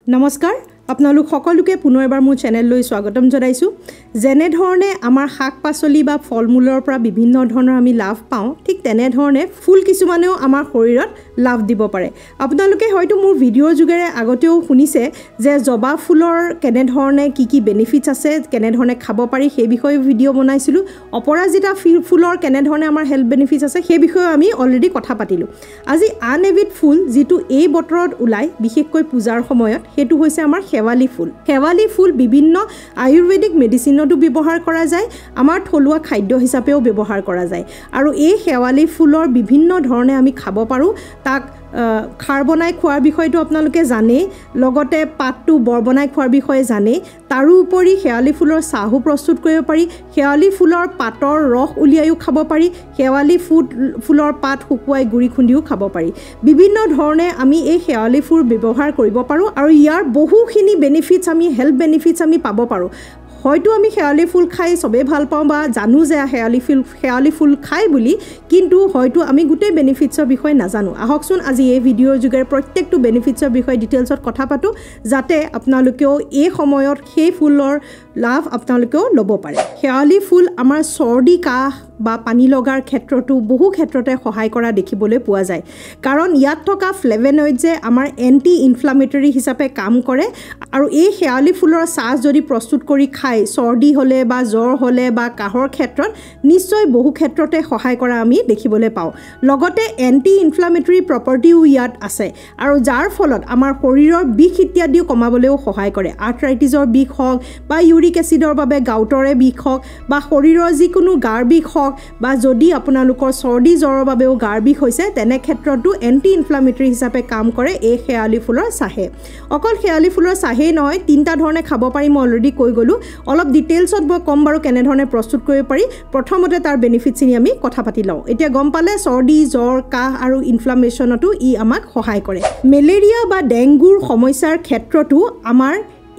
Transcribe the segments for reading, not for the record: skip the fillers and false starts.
নমস্কাৰ আপোনালোক সকলোকে পুনৰ এবাৰ মোৰ চেনেললৈ স্বাগতম জনাইছো যেনে ধৰণে আমাৰ শাক পাচলি বা ফলমূলৰ পৰা বিভিন্ন ধৰণৰ আমি লাভ পাওঁ ঠিক তেনে ধৰণে ফুল কিছুমানেও আমাৰ শৰীৰত লাভ দিব পাৰে আপোনালোকে হয়তো মোৰ ভিডিঅ'ৰ যোগেৰে আগতেও শুনিছে যে জবা ফুলৰ কেনে ধৰণে কি বেনিফিটছ আছে কেনে ধৰণে খাব পাৰি সেই বিষয়ে ভিডিঅ' বনাইছিলো অপৰাজিতা ফুলৰ কেনে ধৰণে আমাৰ হেল্থ বেনিফিটছ আছে সেই বিষয়ে আমি অলৰেডি কথা পাতিলো আজি আন এবিধ ফুল যেটো এই বতৰত ওলাই বিশেষকৈ পূজাৰ সময়ত হেতু হৈছে আমাৰ শেৱালি ফুল বিভিন্ন আয়ুৰ্বেদিক মেডিচিনতো ব্যৱহাৰ কৰা যায় আমাৰ থলুৱা খাদ্য হিচাপেও ব্যৱহাৰ কৰা যায় আৰু এই শেৱালি ফুলৰ বিভিন্ন ধৰণে আমি খাব পাৰো তাক খাৰ বনাই খোৱাৰ বিষয়টো আপোনালোকে জানে লগতে পাতটো বৰ বনাই খোৱাৰ বিষয়ে জানে তাৰো উপৰি শেৱালি ফুলৰ চাহু প্ৰস্তুত কৰিব পাৰি শেৱালি ফুলৰ পাতৰ ৰস উলিয়াইও খাব পাৰি শেৱালি ফুলৰ পাত শুকুৱাই গুৰি খুন্দিও খাব পাৰি বিভিন্ন ধৰণে আমি এই শেৱালি ফুল ব্যৱহাৰ কৰিব পাৰো আৰু ইয়াৰ বহুখিনি বেনিফিটছ আমি হেল্থ বেনিফিটছ আমি পাব পাৰো হয়তো আমি শেৱালি ফুল খাই সবে ভাল পাওঁ বা জানো যে শেৱালি ফুল খাই বুলি কিন্তু হয়তো আমি গোটেই বেনিফিটছৰ বিষয়ে নাজানো আহকচোন আজি এই ভিডিঅ'ৰ যোগেৰে প্ৰত্যেকটো বেনিফিটছৰ বিষয়ে ডিটেইলছত কথা পাতো যাতে আপোনালোকেও এই সময়ত সেই ফুলৰ লাভ আপোনালোকেও ল'ব পাৰে শেৱালি ফুল আমাৰ চৰ্দি কাহ বা পানী লগাৰ ক্ষেত্ৰতো বহু ক্ষেত্ৰতে সহায় কৰা দেখিবলৈ পোৱা যায় কাৰণ ইয়াত থকা ফ্লেভেনয়েডছে আমাৰ এন্টি ইনফ্লামেটৰি হিচাপে কাম কৰে আৰু এই শেৱালি ফুলৰ চাহ যদি প্ৰস্তুত কৰি খাই চৰ্দি হলে বা জ্বৰ হলে বা কাহৰ ক্ষেত্ৰত নিশ্চয় বহু ক্ষেত্ৰতে সহায় কৰা আমি দেখিবলৈ পাওঁ লগতে এন্টি ইনফ্লামেটৰি প্ৰপাৰ্টিও ইয়াত আছে আৰু যাৰ ফলত আমাৰ শৰীৰৰ বিষ ইত্যাদিও কমাবলৈও সহায় কৰে আৰ্থৰাইটিছৰ বিষ হওক বা ইউৰিক এচিডৰ বাবে গাউটৰে বিষ হওক বা শৰীৰৰ যিকোনো গাৰ বিষ হওক বা যদি আপোনালোকৰ চৰ্দি জ্বৰৰ বাবেও গাৰ বিষ হৈছে তেনে ক্ষেত্ৰতো এন্টি ইনফ্লামেটৰি হিচাপে কাম কৰে এই শেৱালি ফুলৰ চাহে অকল শেৱালি ফুলৰ চাহে নহয় তিনটা ধৰণে খাব পাৰি মই অলৰেডি কৈ গলো অলপ ডিটেইলছত মই কম বাৰু কেনে ধৰণে প্ৰস্তুত কৰিব পাৰি প্ৰথমতে তাৰ বেনিফিটছখিনি আমি কথা পাতি লওঁ এতিয়া গম পালে চৰ্দি জ্বৰ কাহ আৰু ইনফ্লামেশ্যনতো ই আমাক সহায় কৰে মেলেৰিয়া বা ডেংগুৰ সমস্যাৰ ক্ষেত্ৰতো আমাৰ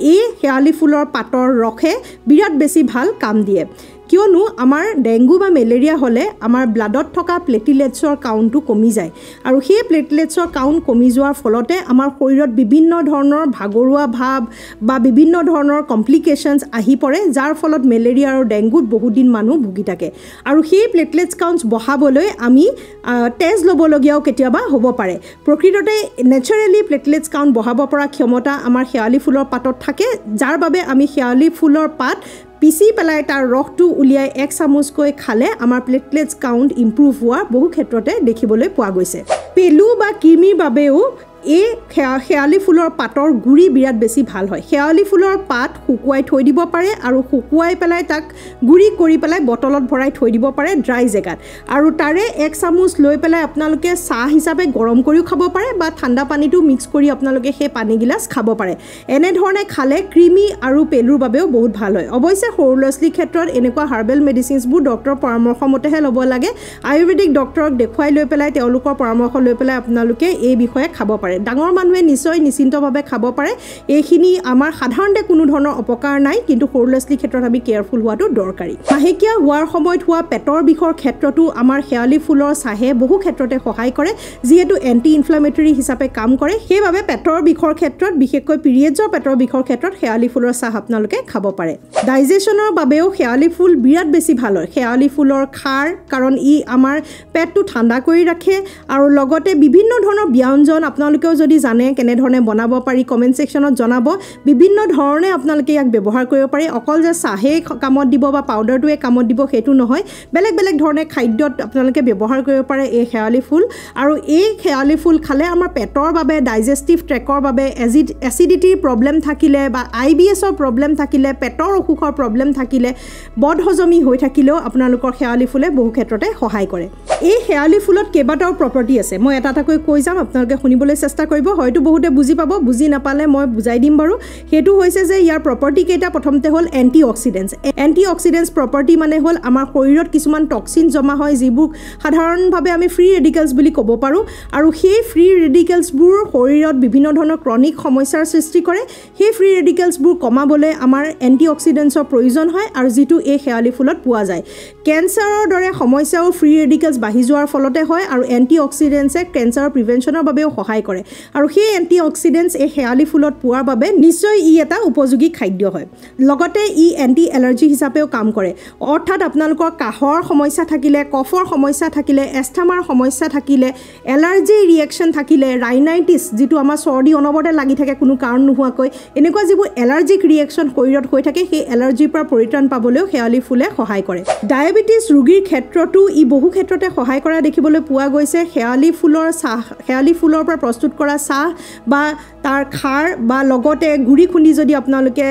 এই শেৱালি ফুলৰ পাতৰ ৰসে বিৰাট বেছি ভাল কাম দিয়ে কিয়নো আমাৰ ডেংগু বা মেলেৰিয়া হলে আমাৰ ব্লাডত থকা প্লেটলেটছৰ কাউণ্টটো কমি যায় আৰু সেই প্লেটলেটছৰ কাউণ্ট কমি যোৱাৰ ফলতে আমাৰ শৰীৰত বিভিন্ন ধৰণৰ ভাগৰুৱা ভাৱ বা বিভিন্ন ধৰণৰ কমপ্লিকেশ্যনছ আহি পৰে যাৰ ফলত মেলেৰিয়া আৰু ডেংগুত বহুত দিন মানুহ ভুগি থাকে আৰু সেই প্লেটলেটছ কাউণ্টছ বঢ়াবলৈ আমি টেষ্ট ল'বলগীয়াও কেতিয়াবা হ'ব পাৰে প্ৰকৃততে নেচাৰেলি প্লেটলেটছ কাউণ্ট বঢ়াব পৰা ক্ষমতা আমাৰ শেৱালি ফুলৰ পাতত থাকে যাৰ বাবে আমি শেৱালি ফুলৰ পাত পিচি পেলাই তাৰ ৰসটো উলিয়াই এক চামুচকৈ খালে আমাৰ প্লেটলেটছ কাউণ্ট ইম্প্ৰুভ হোৱা বহু ক্ষেত্ৰতে দেখিবলৈ পোৱা গৈছে পেলু বা কৃমিৰ বাবেও এই শেৱালি ফুলৰ পাতৰ গুৰি বিৰাট বেছি ভাল হয় শেৱালি ফুলৰ পাত শুকুৱাই থৈ দিব পাৰে আৰু শুকুৱাই পেলাই তাক গুৰি কৰি পেলাই বটলত ভৰাই থৈ দিব পাৰে ড্ৰাই জেগাত আৰু তাৰে এক চামুচ লৈ পেলাই আপোনালোকে চাহ হিচাপে গৰম কৰিও খাব পাৰে বা ঠাণ্ডা পানীটো মিক্স কৰি আপোনালোকে সেই পানী গিলাচ খাব পাৰে এনেধৰণে খালে কৃমি আৰু পেলুৰ বাবেও বহুত ভাল হয় অৱশ্যে সৰু ল'ৰা ছোৱালীৰ ক্ষেত্ৰত এনেকুৱা হাৰ্বেল মেডিচিনছবোৰ ডক্টৰৰ পৰামৰ্শ মতেহে ল'ব লাগে আয়ুৰ্বেদিক ডক্টৰক দেখুৱাই লৈ পেলাই তেওঁলোকৰ পৰামৰ্শ লৈ পেলাই আপোনালোকে এই বিষয়ে খাব পাৰে ডাঙৰ মানুহে নিশ্চয় নিশ্চিন্তভাৱে খাব পাৰে এইখিনি আমাৰ সাধাৰণতে কোনো ধৰণৰ অপকাৰ নাই কিন্তু সৰু ল'ৰা ছোৱালীৰ ক্ষেত্ৰত আমি কেয়াৰফুল হোৱাটো দৰকাৰী মাহেকীয়া হোৱাৰ সময়ত হোৱা পেটৰ বিষৰ ক্ষেত্ৰতো আমাৰ শেৱালি ফুলৰ চাহে বহু ক্ষেত্ৰতে সহায় কৰে যিহেতু এন্টি ইনফ্লামেটৰি হিচাপে কাম কৰে সেইবাবে পেটৰ বিষৰ ক্ষেত্ৰত বিশেষকৈ পিৰিয়ডছৰ পেটৰ বিষৰ ক্ষেত্ৰত শেৱালি ফুলৰ চাহ আপোনালোকে খাব পাৰে ডাইজেশ্যনৰ বাবেও শেৱালি ফুল বিৰাট বেছি ভাল হয় শেৱালি ফুলৰ খাৰ কাৰণ ই আমাৰ পেটটো ঠাণ্ডা কৰি ৰাখে আৰু লগতে বিভিন্ন ধৰণৰ ব্যঞ্জন আপোনালোকেও যদি জানে কেনে ধৰণে বনাব পাৰি কমেন্ট সেকশনত জনাব বিভিন্ন ধৰণে আপোনালোকে ইয়াক ব্যৱহাৰ কৰিব পাৰে অকল যে চাহে কামত দিব বা পাউডাৰটোৱে কামত দিব হেতু নহয় বেলেগ বেলেগ ধৰণে খাদ্যত আপোনালোকে ব্যৱহাৰ কৰিব পাৰে এই শেৱালি ফুল আৰু এই শেৱালি ফুল খালে আমাৰ পেটৰ বাবে ডাইজেষ্টিভ ট্ৰেকৰ বাবে এচিডিটিৰ প্ৰবলেম থাকিলে বা IBSৰ প্ৰবলেম থাকিলে পেটৰ অসুখৰ প্ৰবলেম থাকিলে বদহজমি হৈ থাকিলেও আপোনালোকৰ শেৱালি ফুলে বহু ক্ষেত্ৰতে সহায় কৰে এই শেৱালি ফুলত কেইবাটাও প্ৰপাৰ্টি আছে মই এটা এটাকৈ কৈ যাম আপোনালোকে শুনিবলৈ চেষ্টা কৰিব হয়তো বহুতে বুজি পাব বুজি নাপালে মই বুজাই দিম বাৰু হেতু হৈছে যে ইয়াৰ প্ৰপাৰ্টি কেইটা প্ৰথমতে হ'ল এন্টিঅক্সিডেন্টছ প্ৰপাৰ্টি মানে হ'ল আমাৰ শৰীৰত কিছুমান টক্সিন জমা হয় যিবোৰ সাধাৰণভাৱে আমি ফ্ৰী ৰেডিকেলছ বুলি ক'ব পাৰো আৰু সেই ফ্ৰী ৰেডিকেলছবোৰ শৰীৰত বিভিন্ন ধৰণৰ ক্ৰনিক সমস্যাৰ সৃষ্টি কৰে সেই ফ্ৰী ৰেডিকেলছবোৰ কমাবলৈ আমাৰ এন্টিঅক্সিডেন্টছৰ প্ৰয়োজন হয় আৰু যেটো এই শেৱালি ফুলত পোৱা যায় কেন্সাৰৰ দৰে সমস্যাও ফ্ৰী ৰেডিকেলছ বাঢ়ি যোৱাৰ ফলতে হয় আৰু এন্টিঅক্সিডেন্টছে কেন্সাৰৰ প্ৰিভেনচনৰ বাবেও সহায় কৰে কৰে আৰু সেই এণ্টিঅক্সিডেণ্টছ এই শেৱালি ফুলত পোৱাৰ বাবে নিশ্চয় ই এটা উপযোগী খাদ্য হয় লগতে ই এণ্টি এলাৰ্জি হিচাপেও কাম কৰে অৰ্থাৎ আপোনালোকৰ কাহৰ সমস্যা থাকিলে কফৰ সমস্যা থাকিলে এষ্টামাৰ সমস্যা থাকিলে এলাৰ্জি ৰিয়েকশ্যন থাকিলে ৰাইনাইটিছ যিটো আমাৰ চৰ্দি অনবৰতে লাগি থাকে কোনো কাৰণ নোহোৱাকৈ এনেকুৱা যিবোৰ এলাৰ্জিক ৰিয়েকশ্যন শৰীৰত হৈ থাকে সেই এলাৰ্জিৰ পৰা পৰিত্ৰাণ পাবলৈও শেৱালি ফুলে সহায় কৰে ডায়েবেটিছ ৰোগীৰ ক্ষেত্ৰতো ই বহু ক্ষেত্ৰতে সহায় কৰা দেখিবলৈ পোৱা গৈছে শেৱালি ফুলৰ পৰা প্ৰস্তুত কৰা চাহ বা তাৰ খাৰ বা লগতে গুড়ি খুন্দি যদি আপোনালোকে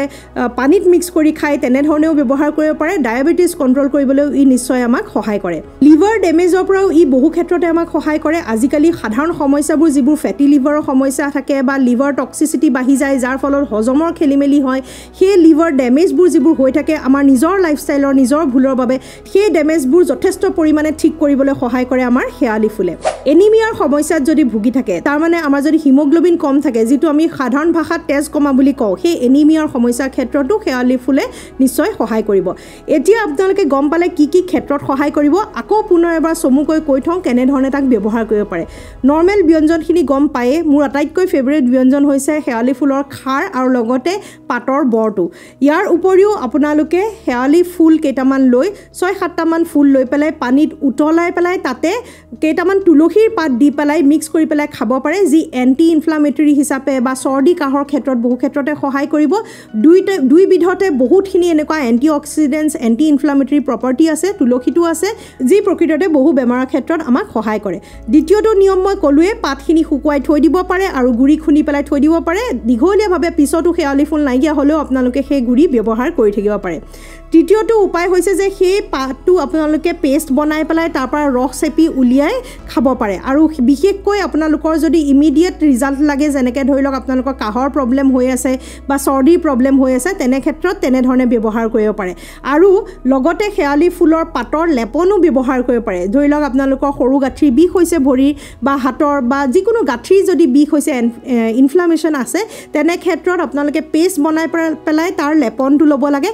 পানীত মিক্স কৰি খায় তেনেধৰণেও ব্যৱহাৰ কৰিব পাৰে ডায়েবেটিছ কণ্ট্ৰল কৰিবলৈও ই নিশ্চয় আমাক সহায় কৰে লিভাৰ ডেমেজৰ পৰাও ই বহু ক্ষেত্ৰতে আমাক সহায় কৰে আজিকালি সাধাৰণ সমস্যাবোৰ যিবোৰ ফেটি লিভাৰৰ সমস্যা থাকে বা লিভাৰ টক্সিচিটি বাঢ়ি যায় যাৰ ফলত হজমৰ খেলিমেলি হয় সেই লিভাৰ ডেমেজবোৰ যিবোৰ হৈ থাকে আমাৰ নিজৰ লাইফষ্টাইলৰ নিজৰ ভুলৰ বাবে সেই ডেমেজবোৰ যথেষ্ট পৰিমাণে ঠিক কৰিবলৈ সহায় কৰে আমাৰ শেৱালি ফুলে এনিমিয়াৰ সমস্যাত যদি ভুগি থাকে তাৰমানে আমাৰ যদি হিমোগ্লোবিন কম থাকে যিটো আমি সাধাৰণ ভাষাত তেজ কমা বুলি কওঁ সেই এনিমিয়াৰ সমস্যাৰ ক্ষেত্ৰতো শেৱালি ফুলে নিশ্চয় সহায় কৰিব এতিয়া আপোনালোকে গম পালে কি কি ক্ষেত্ৰত সহায় কৰিব আকৌ পুনৰ এবাৰ চমুকৈ কৈ থওঁ কেনেধৰণে তাক ব্যৱহাৰ কৰিব পাৰে নৰ্মেল ব্যঞ্জনখিনি গম পায়ে মোৰ আটাইতকৈ ফেভৰেট ব্যঞ্জন হৈছে শেৱালি ফুলৰ খাৰ আৰু লগতে পাতৰ বৰটো ইয়াৰ উপৰিও আপোনালোকে শেৱালি ফুল কেইটামান লৈ 6-7টামান ফুল লৈ পেলাই পানীত উতলাই পেলাই তাতে কেইটামান তুলসীৰ পাত দি পেলাই মিক্স কৰি পেলাই খাব পাৰে যি এণ্টি ইনফ্লামেটৰী হিচাপে বা চৰ্দি কাহৰ ক্ষেত্ৰত বহু ক্ষেত্ৰতে সহায় কৰিব দুই বিধতে বহুতখিনি এনেকুৱা এণ্টিঅক্সিডেণ্টছ এণ্টি ইনফ্লামেটৰী প্ৰপাৰ্টি আছে তুলসীটো আছে যি প্ৰকৃততে বহু বেমাৰৰ ক্ষেত্ৰত আমাক সহায় কৰে দ্বিতীয়টো নিয়ম মই ক'লোৱে পাতখিনি শুকুৱাই থৈ দিব পাৰে আৰু গুড়ি খুন্দি পেলাই থৈ দিব পাৰে দীঘলীয়াভাৱে পিছতো শেৱালি ফুল নাইকিয়া হ'লেও আপোনালোকে সেই গুড়ি ব্যৱহাৰ কৰি থাকিব পাৰে তৃতীয়টো উপায় হৈছে যে সেই পাতটো আপোনালোকে পেষ্ট বনাই পেলাই তাৰ পৰা ৰস চেপি উলিয়াই খাব পাৰে আৰু বিশেষকৈ আপোনালোকৰ যদি ইমিডিয়েট ৰিজাল্ট লাগে যেনেকৈ ধৰি লওক আপোনালোকৰ কাহৰ প্ৰব্লেম হৈ আছে বা চৰ্দিৰ প্ৰব্লেম হৈ আছে তেনে ক্ষেত্ৰত তেনেধৰণে ব্যৱহাৰ কৰিব পাৰে আৰু লগতে শেৱালি ফুলৰ পাতৰ লেপনো ব্যৱহাৰ কৰিব পাৰে ধৰি লওক আপোনালোকৰ সৰু গাঁঠিৰ বিষ হৈছে ভৰিৰ বা হাতৰ বা যিকোনো গাঁঠিৰ যদি বিষ হৈছে ইনফ্লামেশ্যন আছে তেনে ক্ষেত্ৰত আপোনালোকে পেষ্ট বনাই পেলাই তাৰ লেপনটো ল'ব লাগে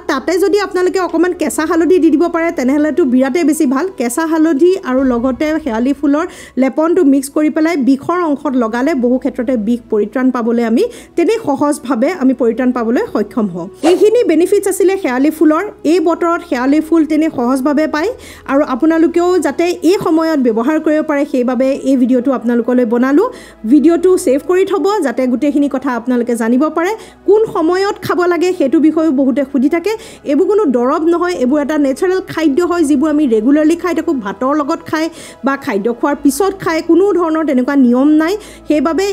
তাতে যদি আপোনালোকে অকণমান কেঁচা হালধি দি দিব পাৰে তেনেহ'লেতো বিৰাটেই বেছি ভাল কেঁচা হালধি আৰু লগতে শেৱালি ফুলৰ লেপনটো মিক্স কৰি পেলাই বিষৰ অংশত লগালে বহু ক্ষেত্ৰতে বিষ পৰিত্ৰাণ পাবলৈ আমি তেনেই সহজভাৱে আমি পৰিত্ৰাণ পাবলৈ সক্ষম হওঁ এইখিনি বেনিফিটছ আছিলে শেৱালি ফুলৰ এই বতৰত শেৱালি ফুল তেনেই সহজভাৱে পায় আৰু আপোনালোকেও যাতে এই সময়ত ব্যৱহাৰ কৰিব পাৰে সেইবাবে এই ভিডিঅ'টো আপোনালোকলৈ বনালোঁ ভিডিঅ'টো ছেভ কৰি থ'ব যাতে গোটেইখিনি কথা আপোনালোকে জানিব পাৰে কোন সময়ত খাব লাগে সেইটো বিষয়েও বহুতে সুধি থাকে এইবোৰ কোনো দৰৱ নহয় এইবোৰ এটা নেচাৰেল খাদ্য হয় যিবোৰ আমি ৰেগুলাৰলি খাই থাকোঁ ভাতৰ লগত খাই বা খাদ্য খোৱাৰ পিছত খাই কোনো ধৰণৰ তেনেকুৱা নিয়ম নাই সেইবাবে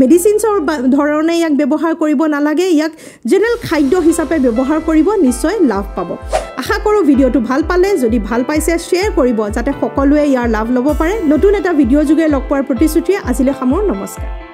মেডিচিনছৰ ধৰণে ইয়াক ব্যৱহাৰ কৰিব নালাগে ইয়াক জেনেৰেল খাদ্য হিচাপে ব্যৱহাৰ কৰিব নিশ্চয় লাভ পাব আশা কৰোঁ ভিডিঅ'টো ভাল পালে যদি ভাল পাইছে শ্বেয়াৰ কৰিব যাতে সকলোৱে ইয়াৰ লাভ ল'ব পাৰে নতুন এটা ভিডিঅ' যোগে লগ পোৱাৰ প্ৰতিশ্ৰুতিৰে আজিলৈ সামৰো নমস্কাৰ